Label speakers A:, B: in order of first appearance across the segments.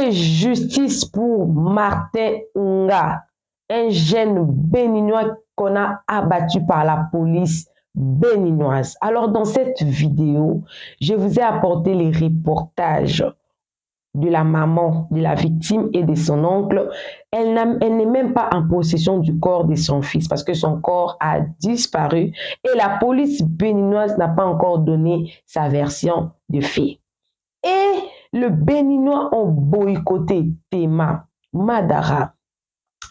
A: et justice pour Martin Unga, un jeune béninois qu'on a abattu par la police béninoise. Alors dans cette vidéo, je vous ai apporté les reportages de la maman de la victime et de son oncle. Elle n'est même pas en possession du corps de son fils parce que son corps a disparu et la police béninoise n'a pas encore donné sa version de fait. Et le Béninois ont boycotté Tema, Madara,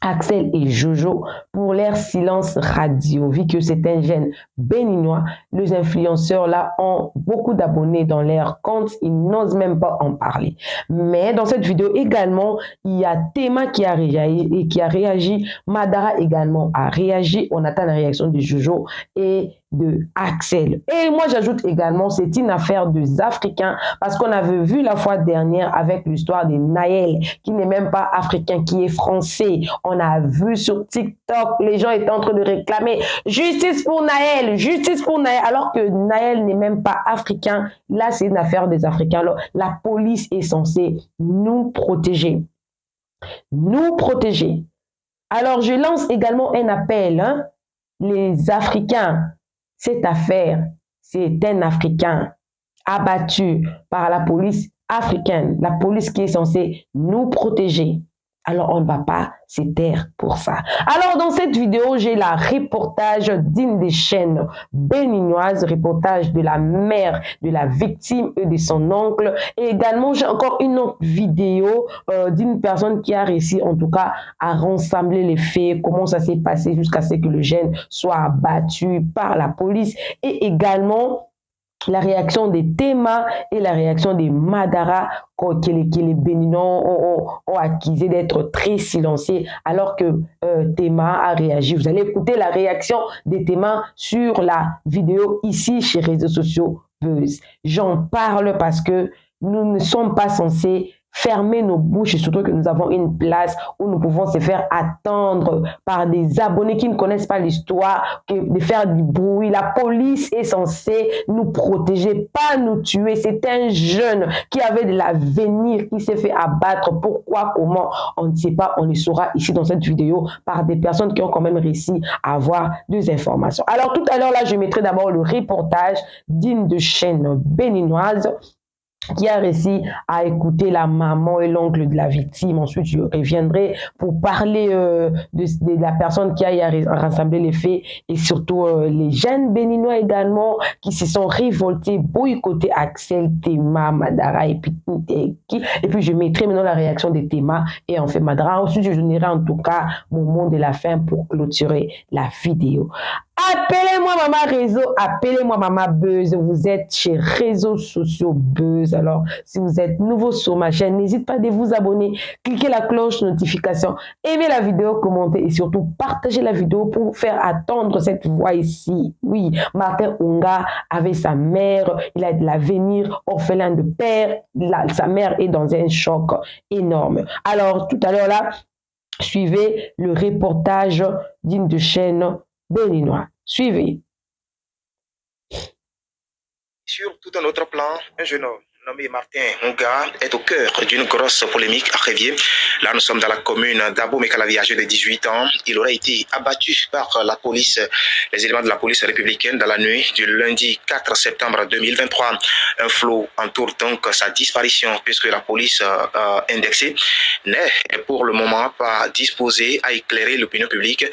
A: Axel et Jojo pour leur silence radio. Vu que c'est un jeune béninois, les influenceurs là ont beaucoup d'abonnés dans leur compte, ils n'osent même pas en parler. Mais dans cette vidéo également, il y a Tema qui a réagi, Madara également a réagi. On attend la réaction de Jojo et de Axel. Et moi j'ajoute également, c'est une affaire des Africains parce qu'on avait vu la fois dernière avec l'histoire de Naël qui n'est même pas africain, qui est français. On a vu sur TikTok, les gens étaient en train de réclamer justice pour Naël, alors que Naël n'est même pas africain. Là, c'est une affaire des Africains. Alors, la police est censée nous protéger. Nous protéger. Alors, je lance également un appel. Hein, les Africains, cette affaire, c'est un Africain abattu par la police africaine, la police qui est censée nous protéger. Alors, on ne va pas se taire pour ça. Alors, dans cette vidéo, j'ai la reportage d'une des chaînes béninoises, reportage de la mère de la victime et de son oncle. Et également, j'ai encore une autre vidéo d'une personne qui a réussi, en tout cas, à rassembler les faits, comment ça s'est passé jusqu'à ce que le jeune soit abattu par la police. Et également, la réaction de Tema et la réaction de Madara que les Béninois ont accusé d'être très silencieux alors que Tema a réagi. Vous allez écouter la réaction de Tema sur la vidéo ici chez Réseaux sociaux Buzz. J'en parle parce que nous ne sommes pas censés fermer nos bouches et surtout que nous avons une place où nous pouvons se faire attendre par des abonnés qui ne connaissent pas l'histoire, de faire du bruit. La police est censée nous protéger, pas nous tuer. C'est un jeune qui avait de l'avenir, qui s'est fait abattre. Pourquoi, comment, on ne sait pas. On le saura ici dans cette vidéo par des personnes qui ont quand même réussi à avoir des informations. Alors tout à l'heure là, je mettrai d'abord le reportage d'une de chaîne béninoise qui a réussi à écouter la maman et l'oncle de la victime. Ensuite, je reviendrai pour parler de la personne qui a rassemblé les faits et surtout les jeunes béninois également qui se sont révoltés, boycottés Axel, Tema, Madara et puis je mettrai maintenant la réaction de Tema et en fait Madara. Ensuite, je donnerai en tout cas mon mot de la fin pour clôturer la vidéo. Appelez-moi Maman Réseau, appelez-moi Maman Buzz. Vous êtes chez Réseaux Sociaux Buzz. Alors, si vous êtes nouveau sur ma chaîne, n'hésitez pas à vous abonner, cliquez la cloche notification, aimez la vidéo, commentez et surtout partagez la vidéo pour faire attendre cette voix ici. Oui, Martin Unga avait sa mère, il a de l'avenir, orphelin de père, sa mère est dans un choc énorme. Alors, tout à l'heure là, suivez le reportage d'une de chaîne béninois. Suivez.
B: Sur tout un autre plan, un jeune homme nommé Martin Unga est au cœur d'une grosse polémique à Révier. Là, nous sommes dans la commune d'Abo-Mekalavi, âgé de 18 ans. Il aurait été abattu par la police, les éléments de la police républicaine dans la nuit du lundi 4 septembre 2023. Un flou entoure donc sa disparition puisque la police indexée n'est pour le moment pas disposée à éclairer l'opinion publique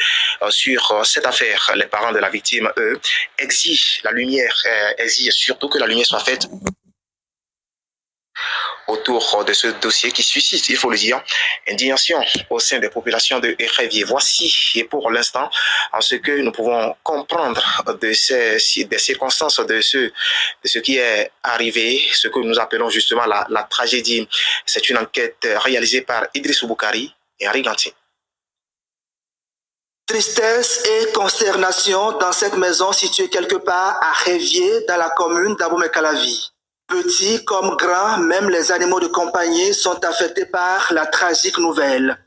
B: sur cette affaire. Les parents de la victime, eux, exigent la lumière, exigent surtout que la lumière soit faite autour de ce dossier qui suscite, il faut le dire, indignation au sein des populations de Révier. Voici, et pour l'instant, en ce que nous pouvons comprendre des circonstances de ce qui est arrivé, ce que nous appelons justement la tragédie. C'est une enquête réalisée par Idriss Boukari et Henri Gantier.
C: Tristesse et consternation dans cette maison située quelque part à Révier, dans la commune d'Abo-Mekalavi. Petits comme grands, même les animaux de compagnie sont affectés par la tragique nouvelle.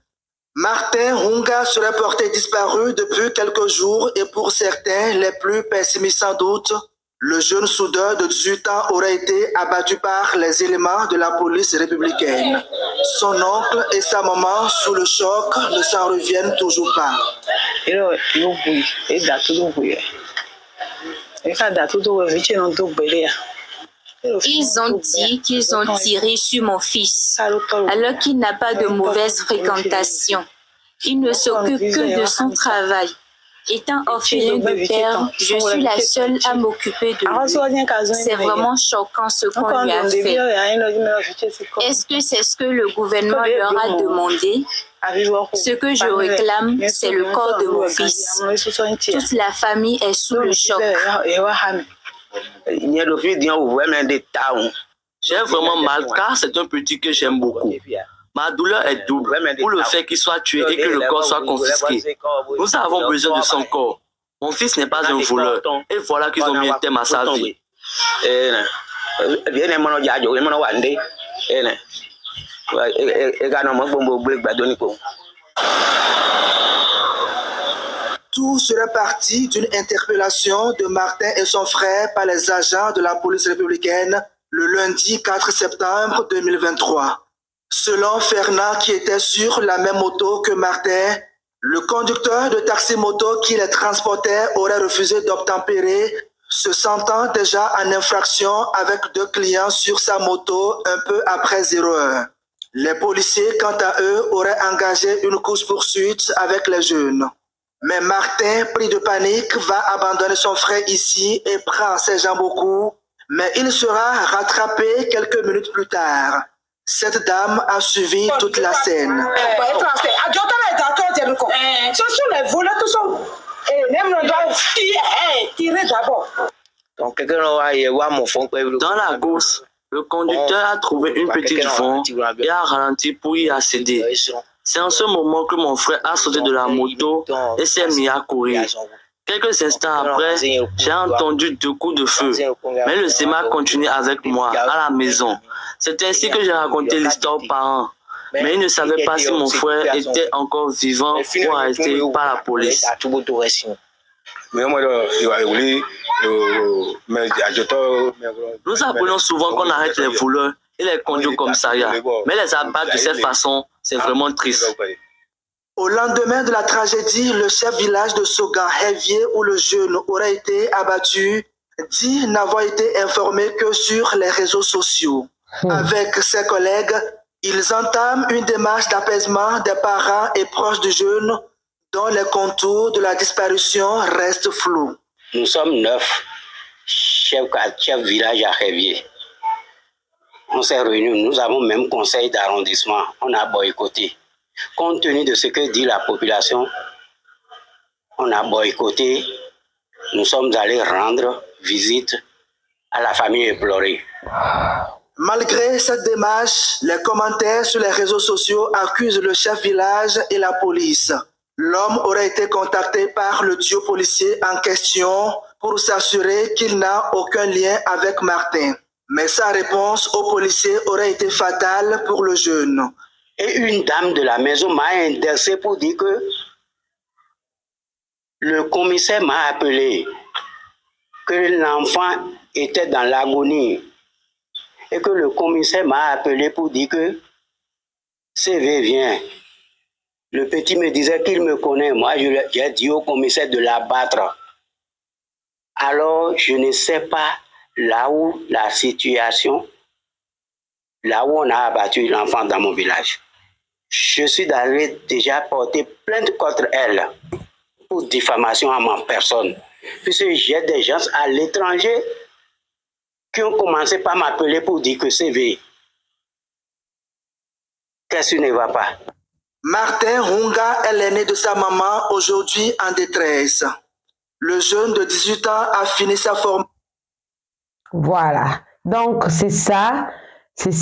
C: Martin Unga serait porté disparu depuis quelques jours et pour certains, les plus pessimistes sans doute, le jeune soudeur de 18 ans aurait été abattu par les éléments de la police républicaine. Son oncle et sa maman, sous le choc, ne s'en reviennent toujours pas.
D: Ils ont dit qu'ils ont tiré sur mon fils, alors qu'il n'a pas de mauvaise fréquentation. Il ne s'occupe que de son travail. Étant orphelin de père, je suis la seule à m'occuper de lui. C'est vraiment choquant ce qu'on lui a fait. Est-ce que c'est ce que le gouvernement leur a demandé? Ce que je réclame, c'est le corps de mon fils. Toute la famille est sous le choc.
E: J'ai vraiment mal car c'est un petit que j'aime beaucoup. Ma douleur est double pour le fait qu'il soit tué et que le corps soit confisqué. Nous avons besoin de son corps. Mon fils n'est pas un voleur et voilà qu'ils ont mis un terme à sa vie.
C: Tout serait parti d'une interpellation de Martin et son frère par les agents de la police républicaine le lundi 4 septembre 2023. Selon Fernand, qui était sur la même moto que Martin, le conducteur de taxi-moto qui les transportait aurait refusé d'obtempérer, se sentant déjà en infraction avec 2 clients sur sa moto un peu après 0 heure. Les policiers, quant à eux, auraient engagé une course-poursuite avec les jeunes. Mais Martin, pris de panique, va abandonner son frère ici et prend ses jambes au cou, mais il sera rattrapé quelques minutes plus tard. Cette dame a suivi toute la scène.
F: Ce sont les voleurs qui sont... tirer d'abord.
E: Dans la course, le conducteur a trouvé une petite fente et a ralenti pour y accéder. C'est en ce moment que mon frère a sauté de la moto et s'est mis à courir. Quelques instants après, j'ai entendu 2 coups de feu, mais le SEMA a continué avec moi à la maison. C'est ainsi que j'ai raconté l'histoire aux parents, mais ils ne savaient pas si mon frère était encore vivant ou arrêté par la police. Nous apprenons souvent qu'on arrête les voleurs et les conduits au commissariat, mais les abattre de cette façon, c'est vraiment triste.
C: Au lendemain de la tragédie, le chef village de Soga, Hevier, où le jeune aurait été abattu, dit n'avoir été informé que sur les réseaux sociaux. Avec ses collègues, ils entament une démarche d'apaisement des parents et proches du jeune, dont les contours de la disparition restent flous.
G: Nous sommes 9 chefs village à Hevier. On s'est réunis, nous avons même conseil d'arrondissement, on a boycotté. Compte tenu de ce que dit la population, on a boycotté. Nous sommes allés rendre visite à la famille éplorée.
C: Malgré cette démarche, les commentaires sur les réseaux sociaux accusent le chef village et la police. L'homme aurait été contacté par le duo policier en question pour s'assurer qu'il n'a aucun lien avec Martin. Mais sa réponse au policier aurait été fatale pour le jeune.
G: Et une dame de la maison m'a intercellé pour dire que le commissaire m'a appelé, que l'enfant était dans l'agonie et que le commissaire m'a appelé pour dire que CV vient. Le petit me disait qu'il me connaît. Moi, j'ai dit au commissaire de l'abattre. Alors, je ne sais pas là où la situation, là où on a abattu l'enfant dans mon village. Je suis allé déjà porter plainte contre elle pour diffamation à ma personne. Puisque j'ai des gens à l'étranger qui ont commencé par m'appeler pour dire que c'est vrai. Qu'est-ce qui ne va pas?
C: Martin Hunga est l'aîné de sa maman, aujourd'hui en détresse. Le jeune de 18 ans a fini sa formation.
A: Voilà. Donc, c'est ça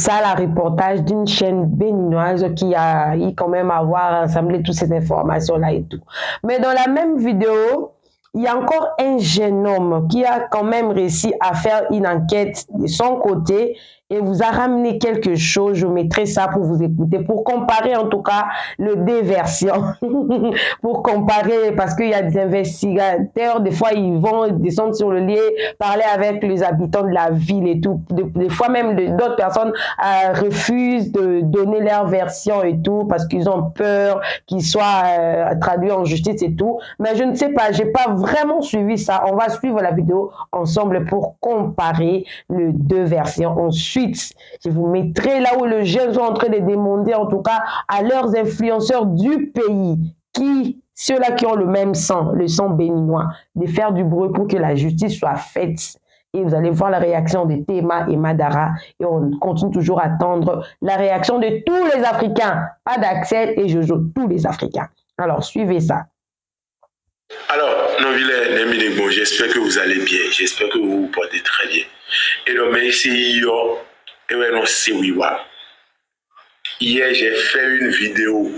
A: la reportage d'une chaîne béninoise qui a eu quand même avoir rassemblé toutes ces informations-là et tout. Mais dans la même vidéo, il y a encore un jeune homme qui a quand même réussi à faire une enquête de son côté et vous a ramené quelque chose. Je mettrai ça pour vous écouter, pour comparer en tout cas les deux versions. Pour comparer, parce qu'il y a des investigateurs, des fois ils vont descendre sur le lieu, parler avec les habitants de la ville et tout. Des fois même d'autres personnes refusent de donner leur version et tout, parce qu'ils ont peur qu'ils soient traduits en justice et tout. Mais je ne sais pas, j'ai pas vraiment suivi ça. On va suivre la vidéo ensemble pour comparer les deux versions. Ensuite, je vous mettrai là où les jeunes sont en train de demander, en tout cas, à leurs influenceurs du pays, ceux-là qui ont le même sang, le sang béninois, de faire du bruit pour que la justice soit faite. Et vous allez voir la réaction de Tema et Madara. Et on continue toujours à attendre la réaction de tous les Africains. Pas d'Axel et Jojo, tous les Africains. Alors, suivez ça.
H: Alors, Novile, bon, j'espère que vous allez bien. J'espère que vous vous portez très bien. Et donc, merci, et ouais, non, c'est oui, hier, j'ai fait une vidéo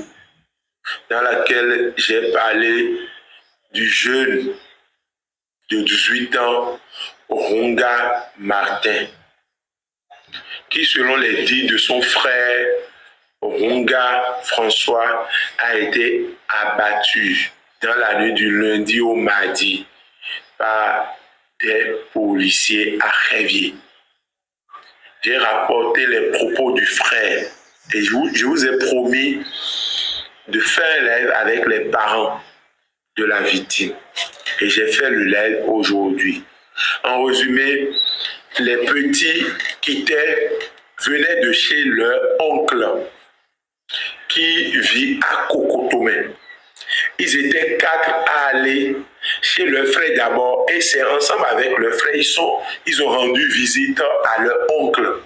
H: dans laquelle j'ai parlé du jeune de 18 ans, Runga Martin, qui, selon les dires de son frère, Runga François, a été abattu dans la nuit du lundi au mardi par des policiers à Révier. J'ai rapporté les propos du frère et je vous ai promis de faire un live avec les parents de la victime. Et j'ai fait le live aujourd'hui. En résumé, les petits venaient de chez leur oncle qui vit à Cocotomé. Ils étaient 4 à aller chez leur frère d'abord et c'est ensemble avec leur frère, ils ont rendu visite à leur oncle.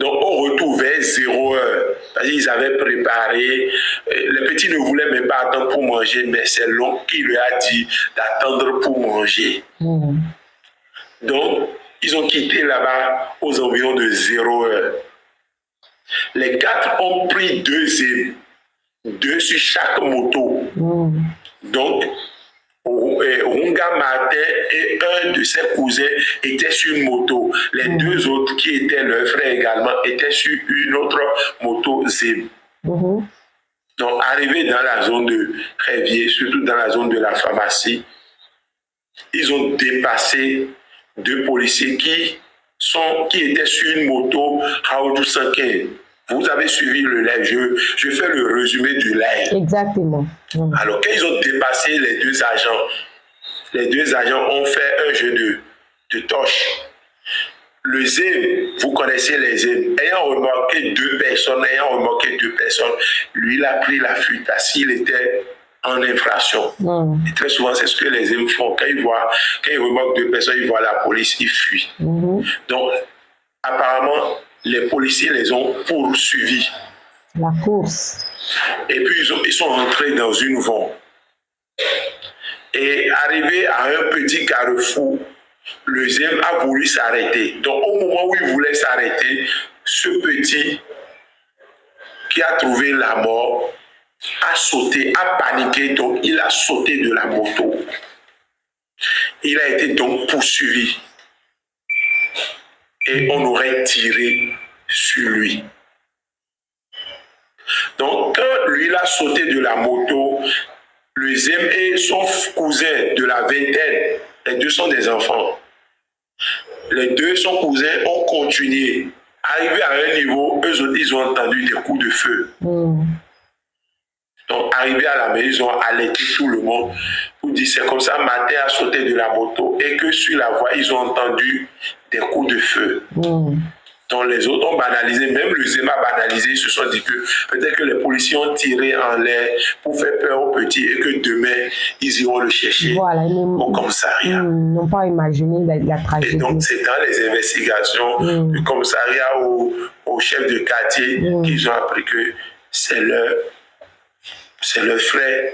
H: Donc au retour vers 0 heure, parce qu'ils avaient préparé, les petits ne voulaient même pas attendre pour manger, mais c'est l'oncle qui lui a dit d'attendre pour manger. Donc ils ont quitté là-bas aux environs de 0 heure. Les 4 ont pris 2 sur chaque moto. Donc, Runga Martin et un de ses cousins étaient sur une moto. Les 2 autres, qui étaient leurs frères également, étaient sur une autre moto Zim. Donc, arrivés dans la zone de Révier, surtout dans la zone de la pharmacie, ils ont dépassé 2 policiers qui étaient sur une moto Raoult 115. Vous avez suivi le live, je fais le résumé du live.
A: Exactement.
H: Alors, quand ils ont dépassé les 2 agents ont fait un jeu de torche. Le Zem, vous connaissez les Zem, ayant remarqué 2 personnes, lui, il a pris la fuite parce qu'il était en infraction. Et très souvent, c'est ce que les Zem font. Quand ils remarquent 2 personnes, ils voient la police, ils fuient. Donc, apparemment, les policiers les ont poursuivis.
A: La course.
H: Et puis, ils sont rentrés dans une vente. Et arrivé à un petit carrefour, le Zem a voulu s'arrêter. Donc, au moment où il voulait s'arrêter, ce petit qui a trouvé la mort a sauté, a paniqué. Donc, il a sauté de la moto. Il a été donc poursuivi. Et on aurait tiré sur lui. Donc, quand lui a sauté de la moto, le Zem et son cousin de la vingtaine, les 2 sont des enfants. Les 2, son cousin, ont continué. Arrivé à un niveau, eux autres, ils ont entendu des coups de feu. Donc, arrivé à la maison, ils ont alerté tout le monde pour dire c'est comme ça, Martin a sauté de la moto et que sur la voie, ils ont entendu des coups de feu. Donc, les autres ont banalisé, même le Zem a banalisé, ils se sont dit que peut-être que les policiers ont tiré en l'air pour faire peur aux petits et que demain, ils iront le chercher au commissariat.
A: Ils n'ont pas imaginé la tragédie.
H: Et donc, c'est dans les investigations du commissariat au chef de quartier qu'ils ont appris que c'est leur frère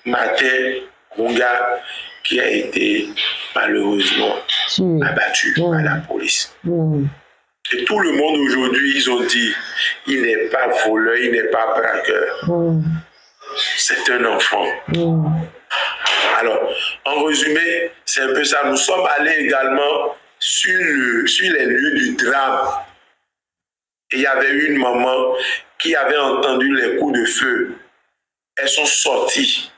H: Martin Runga qui a été malheureusement abattu par la police. Et tout le monde aujourd'hui, ils ont dit, il n'est pas voleur, il n'est pas braqueur. C'est un enfant. Alors, en résumé, c'est un peu ça. Nous sommes allés également sur les lieux du drame. Et il y avait une maman qui avait entendu les coups de feu. Elles sont sorties.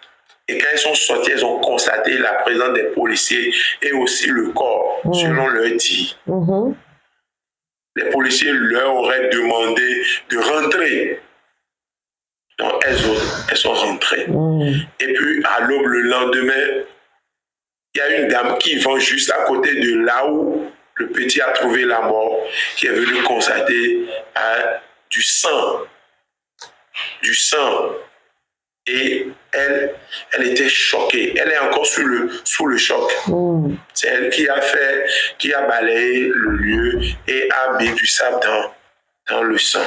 H: Et quand elles sont sorties, elles ont constaté la présence des policiers et aussi le corps, selon leur dit. Les policiers leur auraient demandé de rentrer. Donc elles sont rentrées. Et puis à l'aube le lendemain, il y a une dame qui vend juste à côté de là où le petit a trouvé la mort, qui est venue constater du sang. Du sang. Et elle était choquée. Elle est encore sous le choc. C'est elle qui a balayé le lieu et a mis du sable dans le sang.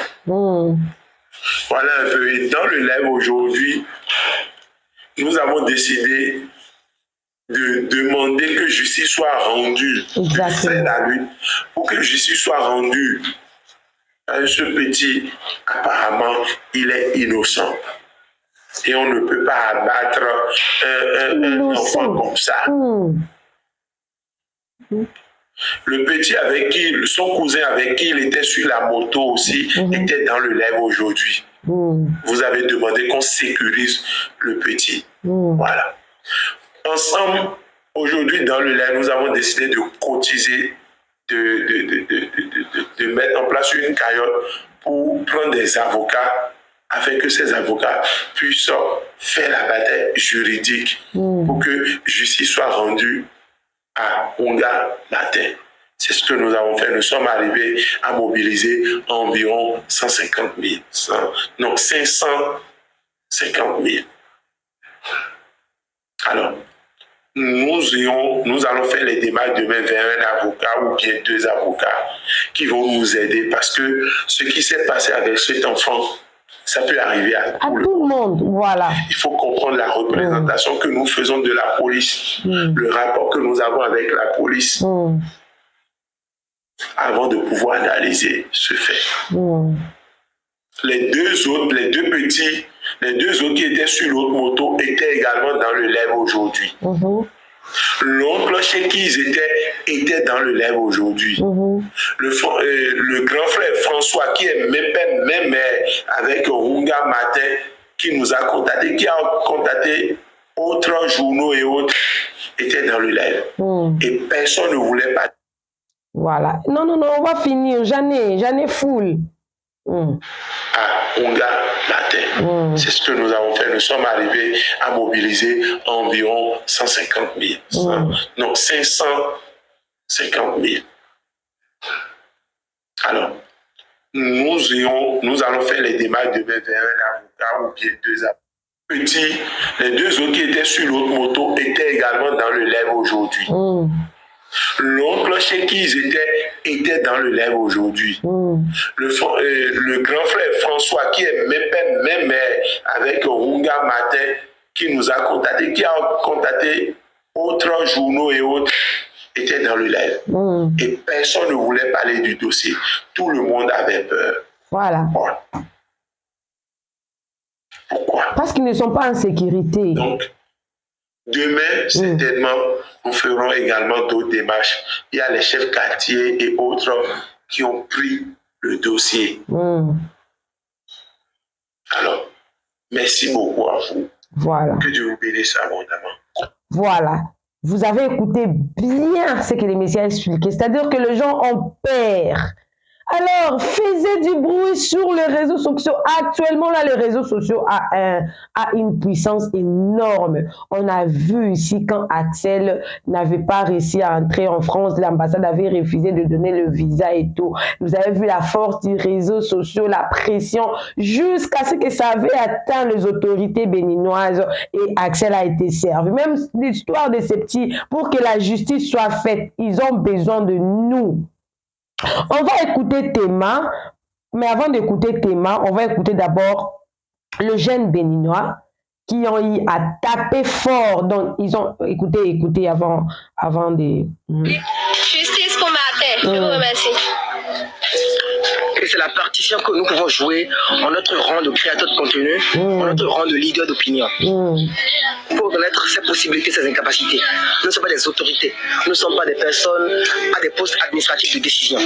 H: Voilà un peu. Et dans le live aujourd'hui, nous avons décidé de demander que justice soit rendue. C'est la lutte pour que justice soit rendue. Ce petit, apparemment, il est innocent. Et on ne peut pas abattre un enfant comme ça. Le petit son cousin avec qui il était sur la moto aussi, était dans le live aujourd'hui. Vous avez demandé qu'on sécurise le petit. Voilà. Ensemble, aujourd'hui, dans le live, nous avons décidé de cotiser, de mettre en place une cagnotte pour prendre des avocats afin que ces avocats puissent faire la bataille juridique pour que justice soit rendue à Unga Matin. C'est ce que nous avons fait. Nous sommes arrivés à mobiliser environ 550 000. 550 000. Alors, nous allons faire les démarches demain vers un avocat ou bien 2 avocats qui vont nous aider parce que ce qui s'est passé avec cet enfant, ça peut arriver à tout le monde.
A: Voilà.
H: Il faut comprendre la représentation que nous faisons de la police, le rapport que nous avons avec la police, avant de pouvoir analyser ce fait. Les deux autres qui étaient sur l'autre moto étaient également dans le live aujourd'hui. L'oncle chez qui ils étaient dans le live aujourd'hui. Le grand frère François, qui est même avec Unga Matin, qui nous a contacté, qui a contacté autres journaux et autres, était dans le live. Et personne ne voulait pas.
A: Voilà. Non, on va finir. J'en ai full.
H: À Unga Matin. C'est ce que nous avons fait. Nous sommes arrivés à mobiliser environ 150 000. 550 000. Alors, nous allons faire les démarches demain vers un avocat ou bien 2 avocats. Les 2 autres qui étaient sur l'autre moto étaient également dans le live aujourd'hui. L'oncle chez qui ils étaient dans le live aujourd'hui. Le grand frère François, qui est même avec Unga Matin, qui nous a contacté, qui a contacté autres journaux et autres, était dans le live. Et personne ne voulait parler du dossier. Tout le monde avait peur.
A: Voilà.
H: Pourquoi?
A: Parce qu'ils ne sont pas en sécurité.
H: Donc, demain, certainement, nous ferons également d'autres démarches. Il y a les chefs quartiers et autres qui ont pris le dossier. Alors, merci beaucoup à vous.
A: Voilà.
H: Que Dieu vous bénisse abondamment.
A: Voilà. Vous avez écouté bien ce que les messieurs a expliqué. C'est-à-dire que les gens ont peur. Alors, faisait du bruit sur les réseaux sociaux. Actuellement, là, les réseaux sociaux a une puissance énorme. On a vu ici quand Axel n'avait pas réussi à entrer en France, l'ambassade avait refusé de donner le visa et tout. Vous avez vu la force des réseaux sociaux, la pression, jusqu'à ce que ça avait atteint les autorités béninoises et Axel a été servi. Même l'histoire de ces petits, pour que la justice soit faite, ils ont besoin de nous. On va écouter Théma, mais avant d'écouter Théma, on va écouter d'abord le jeune béninois qui ont eu à taper fort. Donc, ils ont écouté avant de...
I: Justice pour Martin, je vous remercie.
C: Et c'est la partition que nous pouvons jouer en notre rang de créateur de contenu, en notre rang de leader d'opinion. Pour connaître ces possibilités, ces incapacités. Nous ne sommes pas des autorités, nous ne sommes pas des personnes à des postes administratifs de décision.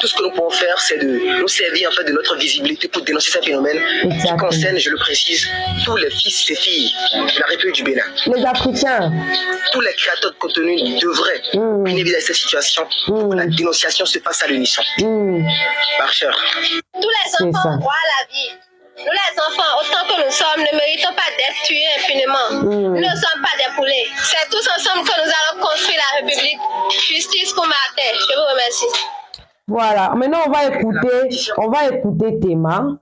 C: Tout ce que nous pouvons faire, c'est de nous servir en fait de notre visibilité pour dénoncer ces phénomènes qui concernent, je le précise, tous les fils et filles de la République du Bénin.
A: Les Africains.
C: Tous les créateurs de contenu devraient bénéficier de cette situation pour que la dénonciation se fasse à l'unisson. Marcheur.
I: Tous les enfants ont droit à la vie. Nous les enfants, autant que nous sommes, ne méritons pas d'être tués impunément. Nous ne sommes pas des poulets. C'est tous ensemble que nous allons construire la République. Justice pour Martin. Je vous remercie.
A: Voilà. Maintenant, on va écouter Théma.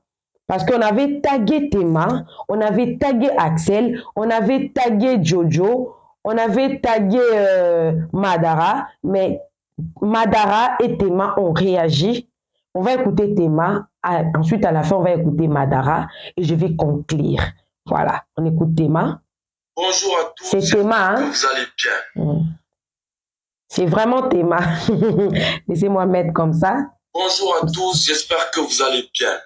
A: Parce qu'on avait tagué Théma, on avait tagué Axel, on avait tagué Jojo, on avait tagué Madara, mais Madara et Théma ont réagi. On va écouter Théma, ensuite à la fin on va écouter Madara et je vais conclure. Voilà, on écoute Théma.
H: Bonjour à tous.
A: C'est Théma, hein?
H: Vous allez bien.
A: C'est vraiment Théma. Laissez-moi mettre comme ça.
H: Bonjour à tous, j'espère que vous allez bien.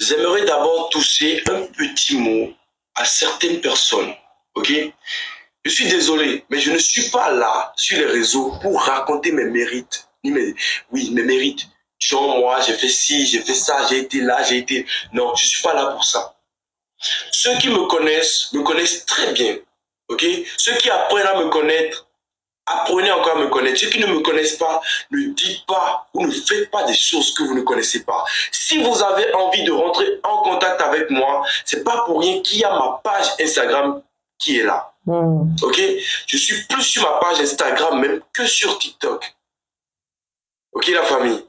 H: J'aimerais d'abord toucher un petit mot à certaines personnes, ok? Je suis désolé, mais je ne suis pas là sur les réseaux pour raconter mes mérites. Mes mérites. Genre, moi, j'ai fait ci, j'ai fait ça, j'ai été là, j'ai été... Non, je ne suis pas là pour ça. Ceux qui me connaissent très bien, ok? Ceux qui apprennent à me connaître, apprenez encore à me connaître. Ceux qui ne me connaissent pas, ne dites pas ou ne faites pas des choses que vous ne connaissez pas. Si vous avez envie de rentrer en contact avec moi, c'est pas pour rien qu'il y a ma page Instagram qui est là. Ok? Je suis plus sur ma page Instagram même que sur TikTok. Ok, la famille?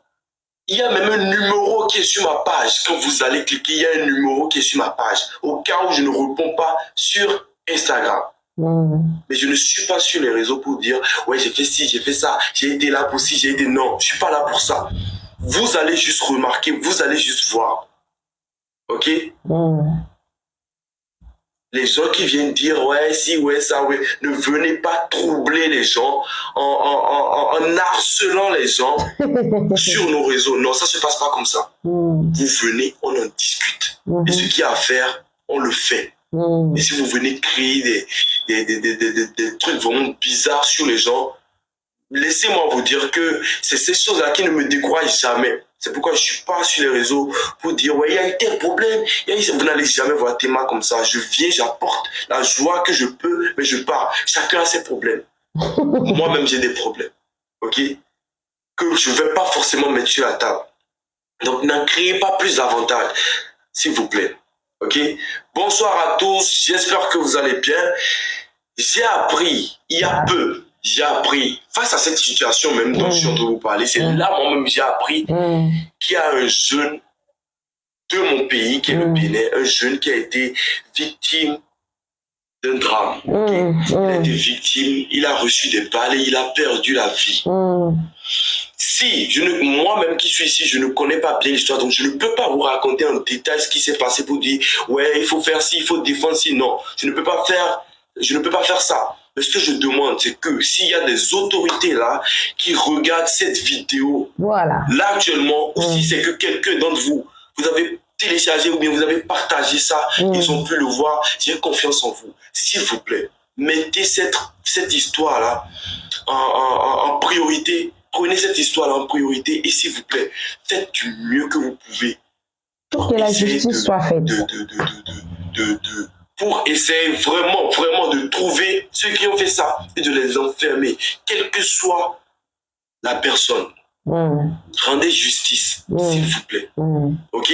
H: Il y a même un numéro qui est sur ma page. Quand vous allez cliquer, il y a un numéro qui est sur ma page. Au cas où je ne réponds pas sur Instagram. Mais je ne suis pas sur les réseaux pour dire ouais, j'ai fait ci, j'ai fait ça, j'ai été là pour ci, j'ai été... Non, je suis pas là pour ça. Vous allez juste remarquer, vous allez juste voir. Ok? Les gens qui viennent dire ouais, si, ouais, ça, ouais, ne venez pas troubler les gens en harcelant les gens sur nos réseaux. Non, ça se passe pas comme ça. Vous venez, on en discute. Et ce qu'il y a à faire, on le fait. Et si vous venez créer des trucs vraiment bizarres sur les gens, laissez-moi vous dire que c'est ces choses-là qui ne me découragent jamais. C'est pourquoi je ne suis pas sur les réseaux pour dire ouais, il y a eu tel problème. Vous n'allez jamais voir Théma comme ça. Je viens, j'apporte la joie que je peux, mais je pars. Chacun a ses problèmes. Moi-même, j'ai des problèmes. Ok? Que je ne vais pas forcément mettre sur la table. Donc, n'en créez pas plus d'avantages, s'il vous plaît. Ok? Bonsoir à tous, j'espère que vous allez bien. J'ai appris, il y a peu, face à cette situation même dont je suis en train de vous parler, c'est là moi-même j'ai appris qu'il y a un jeune de mon pays, qui est le Bénin, un jeune qui a été victime d'un drame. Okay? Il a été victime, il a reçu des balles et il a perdu la vie. Si, moi-même qui suis ici, je ne connais pas bien l'histoire, donc je ne peux pas vous raconter en détail ce qui s'est passé pour dire, ouais, il faut faire ci, il faut défendre ci. Non, je ne peux pas faire ça. Mais ce que je demande, c'est que s'il y a des autorités là qui regardent cette vidéo, là actuellement, aussi c'est que quelqu'un d'entre vous avez téléchargé ou bien vous avez partagé ça, ils ont pu le voir, j'ai confiance en vous. S'il vous plaît, mettez cette histoire-là en priorité. Prenez cette histoire-là en priorité et s'il vous plaît, faites du mieux que vous pouvez
A: pour que la justice soit faite.
H: Pour essayer vraiment de trouver ceux qui ont fait ça et de les enfermer, quelle que soit la personne. Rendez justice, s'il vous plaît. Ok?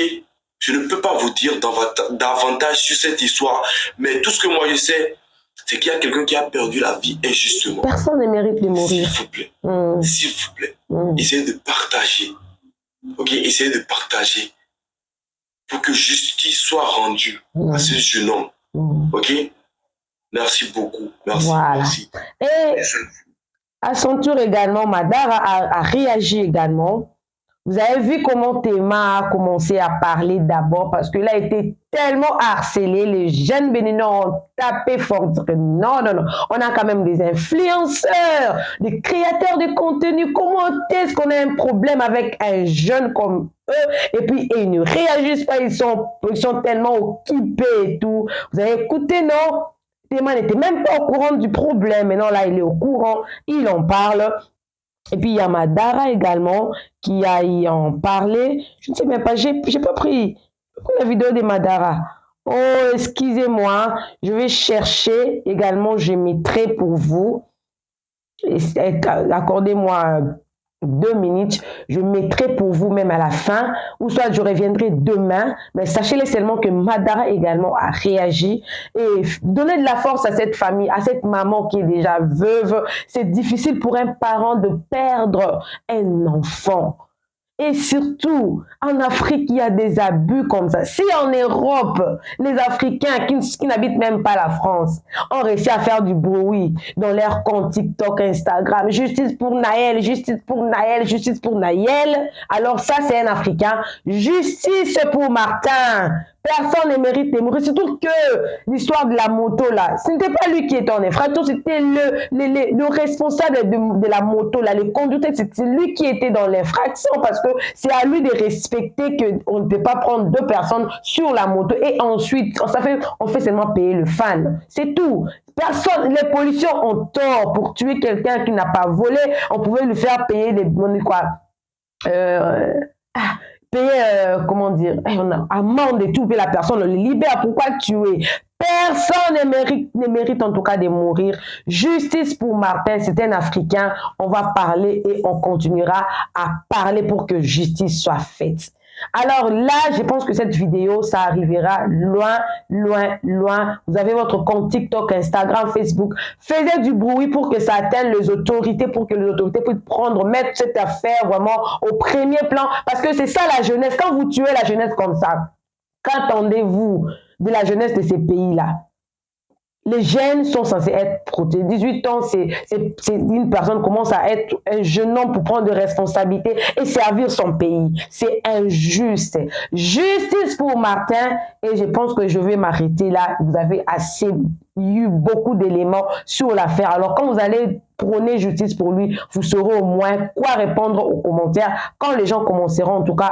H: Je ne peux pas vous dire davantage sur cette histoire, mais tout ce que moi je sais, c'est qu'il y a quelqu'un qui a perdu la vie injustement.
A: Personne ne mérite de mourir.
H: S'il vous plaît, essayez de partager. Ok? Essayez de partager pour que justice soit rendue à ce jeune homme. Ok? Merci beaucoup. Merci.
A: Voilà.
H: Merci.
A: Et à son tour également, Madara a réagi également. Vous avez vu comment Théma a commencé à parler d'abord parce qu'il a été tellement harcelé. Les jeunes béninois ont tapé fort. Non, non, non. On a quand même des influenceurs, des créateurs de contenu. Comment est-ce qu'on a un problème avec un jeune comme eux et puis ils ne réagissent pas, ils sont tellement occupés et tout. Vous avez écouté, non? Théma n'était même pas au courant du problème. Maintenant, là, il est au courant. Il en parle. Et puis, il y a Madara également qui a y en parlé. Je ne sais même pas, j'ai pas pris la vidéo de Madara. Oh, excusez-moi, je vais chercher également, je mettrai pour vous. Accordez-moi 2 minutes, je mettrai pour vous même à la fin, ou soit je reviendrai demain, mais sachez-le seulement que Madara également a réagi et donner de la force à cette famille, à cette maman qui est déjà veuve. C'est difficile pour un parent de perdre un enfant. Et surtout, en Afrique, il y a des abus comme ça. Si en Europe, les Africains qui n'habitent même pas la France ont réussi à faire du bruit dans leurs comptes TikTok, Instagram, justice pour Nayel, justice pour Nayel, justice pour Nayel, alors ça, c'est un Africain. Justice pour Martin. Personne ne mérite de mourir. Surtout que l'histoire de la moto, là, ce n'était pas lui qui était en infraction, c'était le responsable de la moto, là, le conducteur, c'était lui qui était dans l'infraction parce que c'est à lui de respecter qu'on ne peut pas prendre 2 personnes sur la moto et ensuite, on fait seulement payer le fan. C'est tout. Personne, les policiers ont tort pour tuer quelqu'un qui n'a pas volé. On pouvait lui faire payer payer, comment dire, on a amende et tout, puis la personne, on le libère. Pourquoi tuer? Personne ne mérite en tout cas de mourir. Justice pour Martin, c'est un Africain. On va parler et on continuera à parler pour que justice soit faite. Alors là, je pense que cette vidéo, ça arrivera loin, loin, loin. Vous avez votre compte TikTok, Instagram, Facebook. Faites du bruit pour que ça atteigne les autorités, pour que les autorités puissent mettre cette affaire vraiment au premier plan. Parce que c'est ça la jeunesse. Quand vous tuez la jeunesse comme ça, qu'attendez-vous de la jeunesse de ces pays-là? Les jeunes sont censés être protégés. 18 ans, c'est une personne commence à être un jeune homme pour prendre des responsabilités et servir son pays. C'est injuste. Justice pour Martin. Et je pense que je vais m'arrêter là. Vous avez eu beaucoup d'éléments sur l'affaire. Alors, quand vous allez prôner justice pour lui, vous saurez au moins quoi répondre aux commentaires quand les gens commenceront en tout cas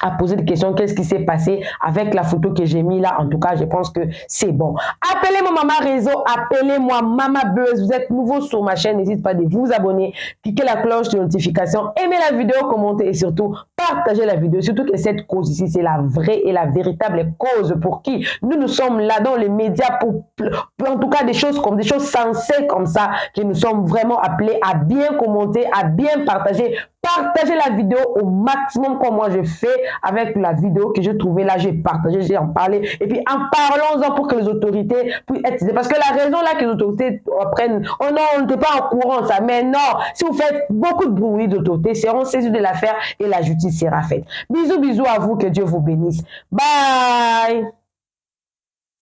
A: à poser des questions. Qu'est-ce qui s'est passé avec la photo que j'ai mis là? En tout cas, je pense que c'est bon. Appelez-moi Mama Réseau, appelez-moi Mama Buzz. Vous êtes nouveau sur ma chaîne, n'hésitez pas de vous abonner, cliquez la cloche de notification, aimez la vidéo, commentez et surtout partagez la vidéo. Surtout que cette cause ici, c'est la vraie et la véritable cause pour qui nous sommes là dans les médias pour en tout cas des choses sensées comme ça, que nous sommes vraiment appelés à bien commenter, à bien partager. Partagez la vidéo au maximum comme moi je fais avec la vidéo que j'ai trouvée là, j'ai partagé, j'ai en parlé et puis en parlons-en pour que les autorités puissent être, parce que la raison là que les autorités prennent, oh non, on n'était pas au courant ça, mais non, si vous faites beaucoup de bruit, les autorités seront saisies de l'affaire et la justice sera faite. Bisous, bisous à vous, que Dieu vous bénisse. Bye.